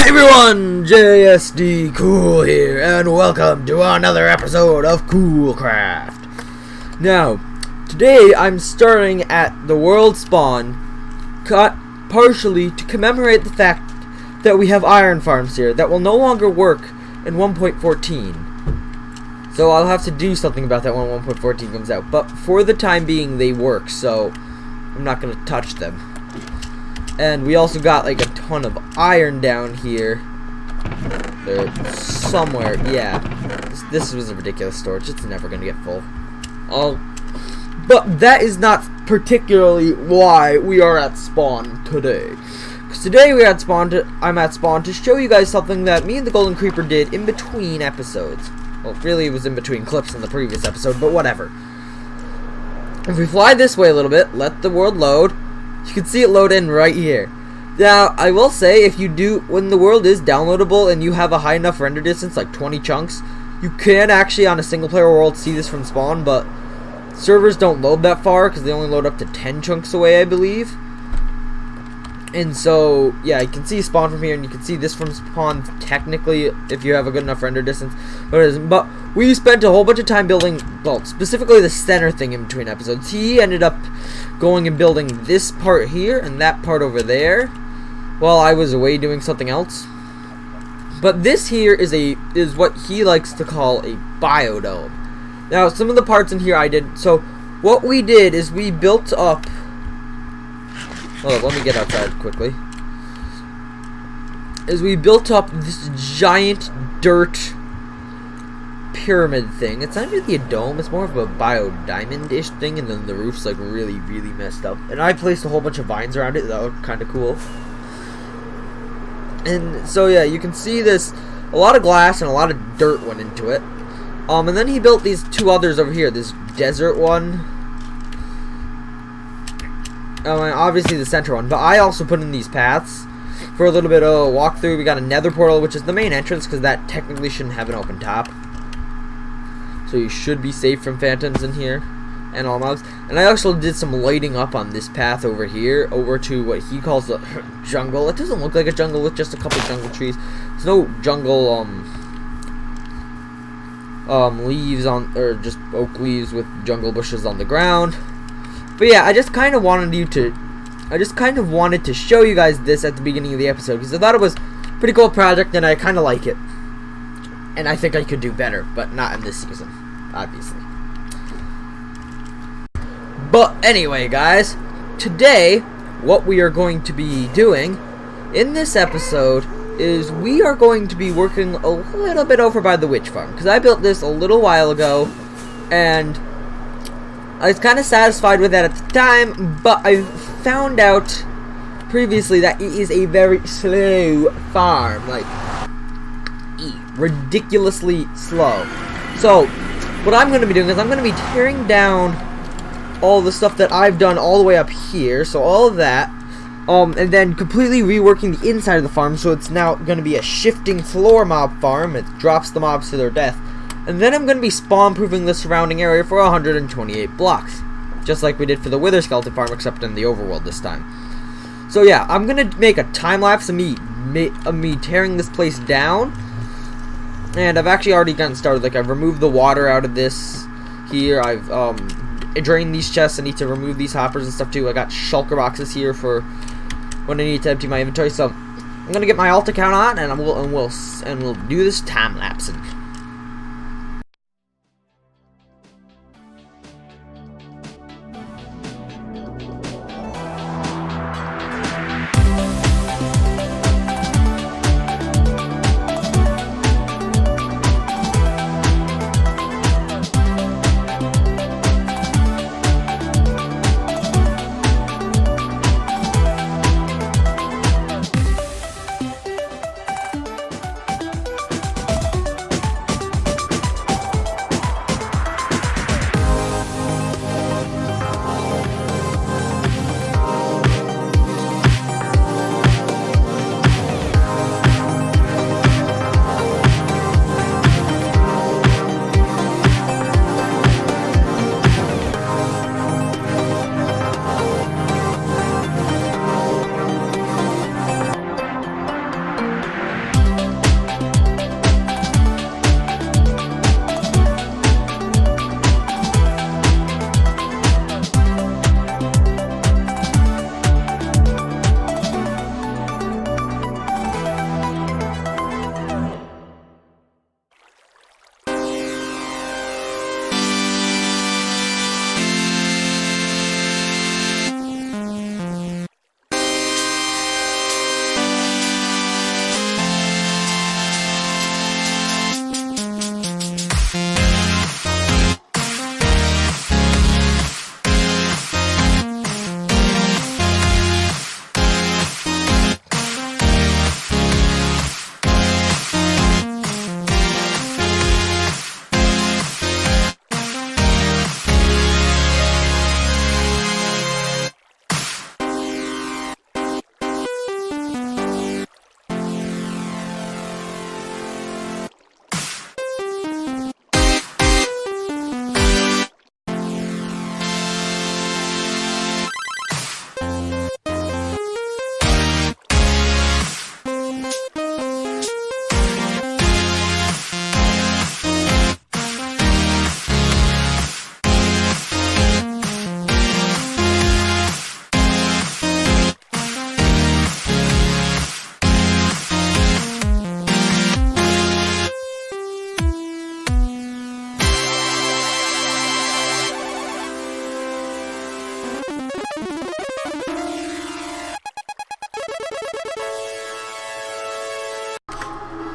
Hi everyone, JSD Cool here, and welcome to another episode of Coolcraft. Now, today I'm starting at the world spawn, cut partially to commemorate the fact that we have iron farms here that will no longer work in 1.14. So I'll have to do something about that when 1.14 comes out, but for the time being they work, so I'm not going to touch them. And we also got like a ton of iron down here. There, somewhere, yeah. This was a ridiculous storage. It's never gonna get full. But that is not particularly why we are at spawn today. Because today I'm at spawn to show you guys something that me and the Golden Creeper did in between episodes. Well, really it was in between clips in the previous episode, but whatever. If we fly this way a little bit, let the world load. You can see it load in right here. Now, I will say, if you do, when the world is downloadable and you have a high enough render distance, like 20 chunks, you can actually, on a single player world, see this from spawn, but servers don't load that far, because they only load up to 10 chunks away, I believe. And so, yeah, you can see spawn from here, and you can see this from spawn, technically, if you have a good enough render distance, but it isn't. But we spent a whole bunch of time building, well, specifically the center thing in between episodes. He ended up going and building this part here, and that part over there, while I was away doing something else. But this here is what he likes to call a biodome. Now, some of the parts in here I did, so what we did is we built up, hold on, let me get outside quickly. We built up this giant dirt pyramid thing. It's not really a dome, it's more of a bio-diamond-ish thing, and then the roof's like really, really messed up. And I placed a whole bunch of vines around it that were kind of cool. And so yeah, you can see this, a lot of glass and a lot of dirt went into it. And then he built these two others over here, this desert one. And obviously the center one, but I also put in these paths for a little bit of a walkthrough. We got a nether portal, which is the main entrance, because that technically shouldn't have an open top. So you should be safe from phantoms in here and all mobs. And I also did some lighting up on this path over here, over to what he calls the jungle. It doesn't look like a jungle with just a couple jungle trees. There's no jungle leaves on, or just oak leaves with jungle bushes on the ground. But yeah, I just kind of wanted to show you guys this at the beginning of the episode, because I thought it was a pretty cool project and I kind of like it. And I think I could do better, but not in this season, obviously. But anyway, guys, today, what we are going to be doing in this episode is we are going to be working a little bit over by the witch farm. Because I built this a little while ago, and I was kind of satisfied with that at the time, but I found out previously that it is a very slow farm. Like, ridiculously slow. So what I'm going to be doing is I'm going to be tearing down all the stuff that I've done all the way up here, so all of that, and then completely reworking the inside of the farm, so it's now going to be a shifting floor mob farm. It drops the mobs to their death. And then I'm going to be spawn proofing the surrounding area for 128 blocks, just like we did for the Wither Skeleton farm, except in the overworld this time. So yeah, I'm going to make a time lapse of me tearing this place down. And I've actually already gotten started. Like, I've removed the water out of this here. I've drained these chests. I need to remove these hoppers and stuff too. I got shulker boxes here for when I need to empty my inventory. So I'm gonna get my alt account on, and we'll do this time lapsing.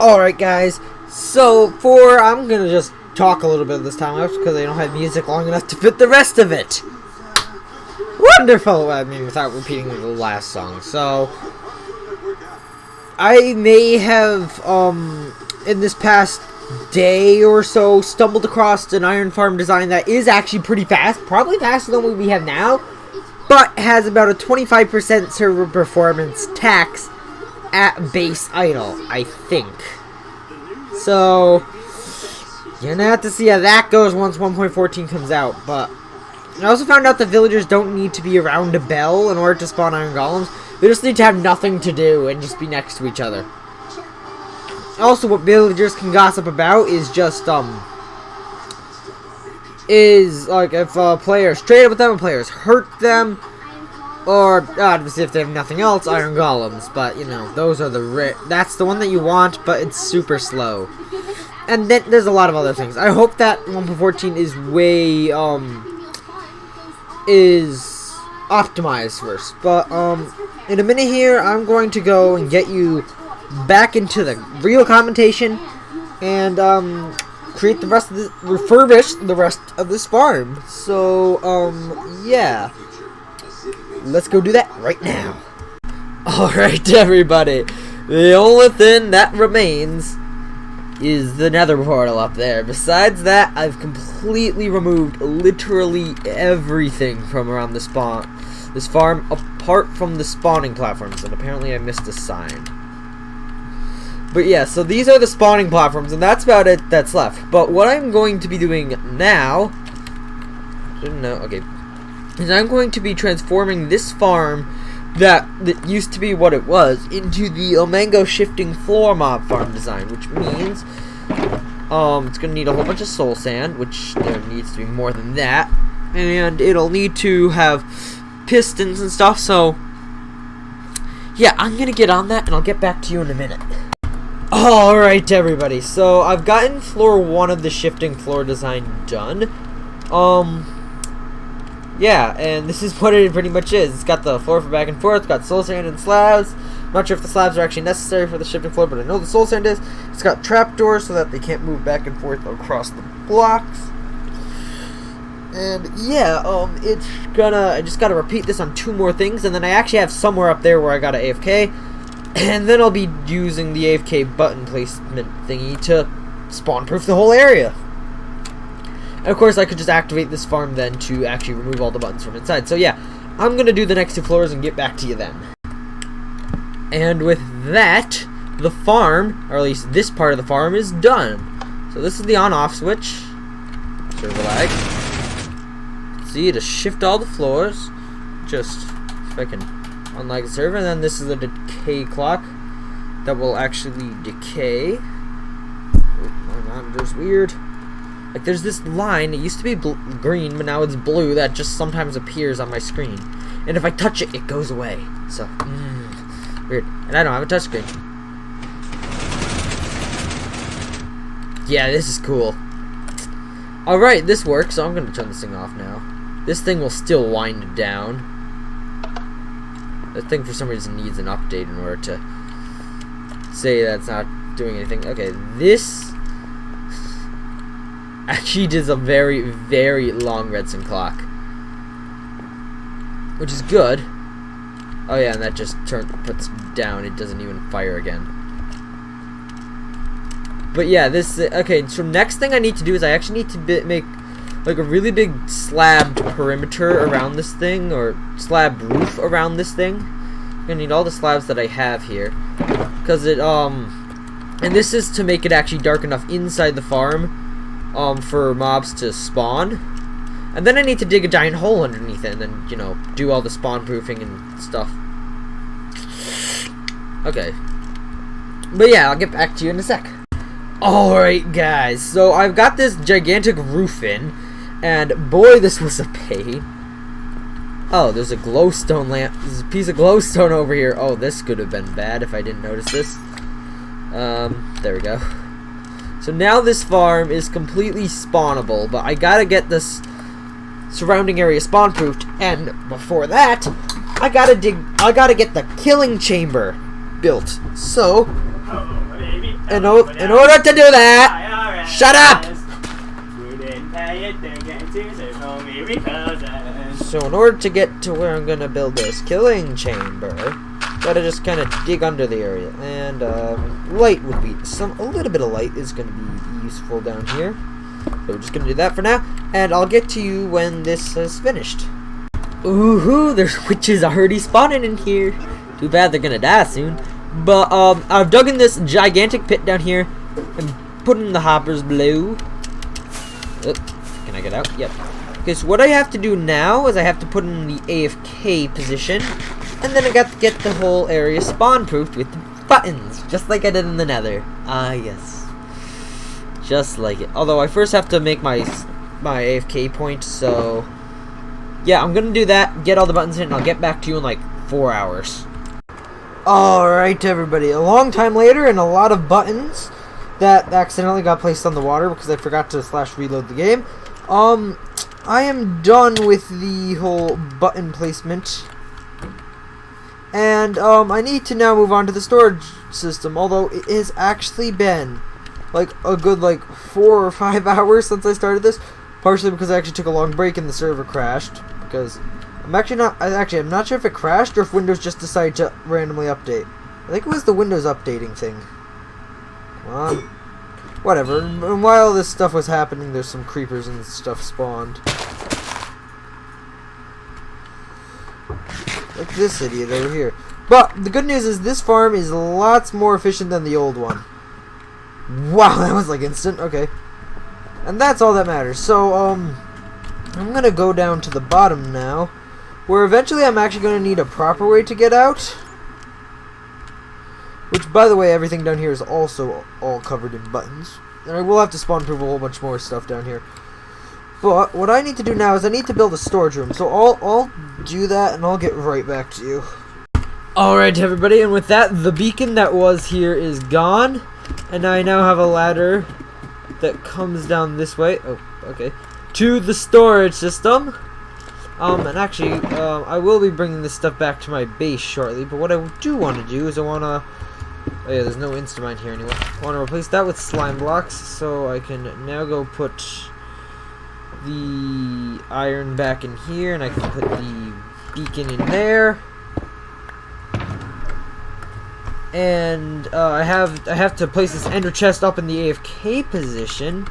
Alright guys, I'm gonna just talk a little bit this time because I don't have music long enough to fit the rest of it. Wonderful! I mean, without repeating the last song. So, I may have, in this past day or so, stumbled across an iron farm design that is actually pretty fast. Probably faster than what we have now, but has about a 25% server performance tax at base idle, I think. So, you're gonna have to see how that goes once 1.14 comes out. But I also found out that villagers don't need to be around a bell in order to spawn iron golems. They just need to have nothing to do and just be next to each other. Also, what villagers can gossip about is just, is like if a player's traded with them, a player's hurt them, or obviously if they have nothing else, iron golems. But you know, those are that's the one that you want, but it's super slow. And then there's a lot of other things. I hope that 1.14 is way is optimized first. But in a minute here, I'm going to go and get you back into the real commentation and create the rest of the refurbish the rest of this farm. So yeah. Let's go do that right now. Alright, everybody. The only thing that remains is the nether portal up there. Besides that, I've completely removed literally everything from around this farm, apart from the spawning platforms. And apparently I missed a sign. But yeah, so these are the spawning platforms, and that's about it that's left. But what I'm going to be doing now... Didn't know, okay. Is I'm going to be transforming this farm that used to be what it was into the Omango shifting floor mob farm design, which means it's gonna need a whole bunch of soul sand, which there needs to be more than that, and it'll need to have pistons and stuff. So yeah, I'm gonna get on that and I'll get back to you in a minute. Alright everybody, so I've gotten floor 1 of the shifting floor design done. Yeah, and this is what it pretty much is. It's got the floor for back and forth, it's got soul sand and slabs. I'm not sure if the slabs are actually necessary for the shifting floor, but I know the soul sand is. It's got trapdoors so that they can't move back and forth across the blocks. And yeah, I just gotta repeat this on 2 more things, and then I actually have somewhere up there where I got an AFK. And then I'll be using the AFK button placement thingy to spawn proof the whole area. And of course, I could just activate this farm then to actually remove all the buttons from inside. So yeah, I'm going to do the next 2 floors and get back to you then. And with that, the farm, or at least this part of the farm, is done. So this is the on-off switch. Server lag. See, to shift all the floors. Just, if I can unlag the server. And then this is the decay clock that will actually decay. Oh, my monitor's weird. Like, there's this line, it used to be green, but now it's blue, that just sometimes appears on my screen. And if I touch it, it goes away. So, weird. And I don't have a touchscreen. Yeah, this is cool. Alright, this works, so I'm going to turn this thing off now. This thing will still wind down. That thing, for some reason, needs an update in order to say that it's not doing anything. Okay, this... actually does a very, very long redstone clock, which is good. Oh yeah, and that just puts down. It doesn't even fire again. But yeah, this okay. So next thing I need to do is I actually need to make like a really big slabbed perimeter around this thing, or slab roof around this thing. I'm gonna need all the slabs that I have here, because it and this is to make it actually dark enough inside the farm for mobs to spawn. And then I need to dig a giant hole underneath it and then, you know, do all the spawn proofing and stuff. Okay. But yeah, I'll get back to you in a sec. Alright guys, so I've got this gigantic roof in, and boy, this was a pain. Oh, there's a glowstone lamp. There's a piece of glowstone over here. Oh, this could have been bad if I didn't notice this. There we go. So now this farm is completely spawnable, but I gotta get this surrounding area spawn proofed, and before that, I gotta get the killing chamber built. So, in order to do that, shut up! So in order to get to where I'm gonna build this killing chamber, gotta just kind of dig under the area, and light would be a little bit of light is gonna be useful down here. So we're just gonna do that for now, and I'll get to you when this is finished. Ooh, there's witches already spawning in here. Too bad they're gonna die soon. But I've dug in this gigantic pit down here and put in the hoppers below. Can I get out? Yep. Okay, so what I have to do now is I have to put in the AFK position, and then I got to get the whole area spawn-proofed with the buttons, just like I did in the Nether. Ah, yes. Just like it. Although I first have to make my AFK point, so yeah, I'm gonna do that, get all the buttons in, and I'll get back to you in like 4 hours. Alright everybody, a long time later and a lot of buttons that accidentally got placed on the water because I forgot to /reload the game. I am done with the whole button placement, and I need to now move on to the storage system, although it has actually been like a good 4 or 5 hours since I started this, partially because I actually took a long break and the server crashed, because I'm not sure if it crashed or if Windows just decided to randomly update. I think it was the Windows updating thing. Come on. Whatever. And while this stuff was happening, there's some creepers and stuff spawned. Like this idiot over here. But the good news is this farm is lots more efficient than the old one. Wow, that was like instant. Okay. And that's all that matters. So, I'm gonna go down to the bottom now, where eventually I'm actually gonna need a proper way to get out. Which, by the way, everything down here is also all covered in buttons. And I will have to spawn-proof a whole bunch more stuff down here. But what I need to do now is I need to build a storage room. So I'll do that, and I'll get right back to you. Alright, everybody, and with that, the beacon that was here is gone. And I now have a ladder that comes down this way. Oh, okay. To the storage system. And actually, I will be bringing this stuff back to my base shortly. But what I do want to do is I want to... Oh yeah, there's no Instamind here anymore. I want to replace that with slime blocks, so I can now go put the iron back in here, and I can put the beacon in there. And I have to place this ender chest up in the AFK position,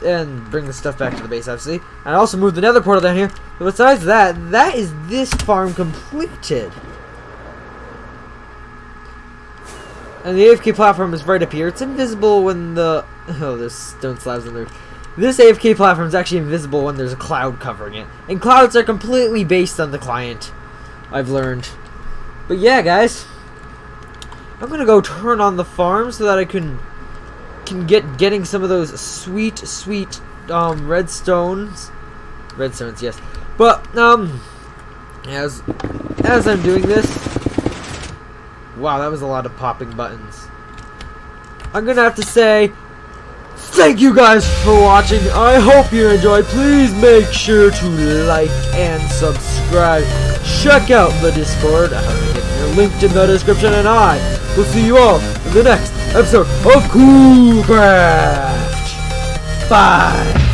and bring the stuff back to the base, obviously. And I also moved the nether portal down here. But besides that, that is this farm completed. And the AFK platform is right up here. It's invisible when the... Oh, there's stone slabs in there. This AFK platform is actually invisible when there's a cloud covering it. And clouds are completely based on the client, I've learned. But yeah, guys. I'm gonna go turn on the farm so that I can getting some of those sweet redstones. Redstones, yes. But as I'm doing this, wow, that was a lot of popping buttons. I'm gonna have to say thank you guys for watching. I hope you enjoyed. Please make sure to like and subscribe. Check out the Discord. They're linked in the description, and I will see you all in the next episode of Coolcraft. Bye.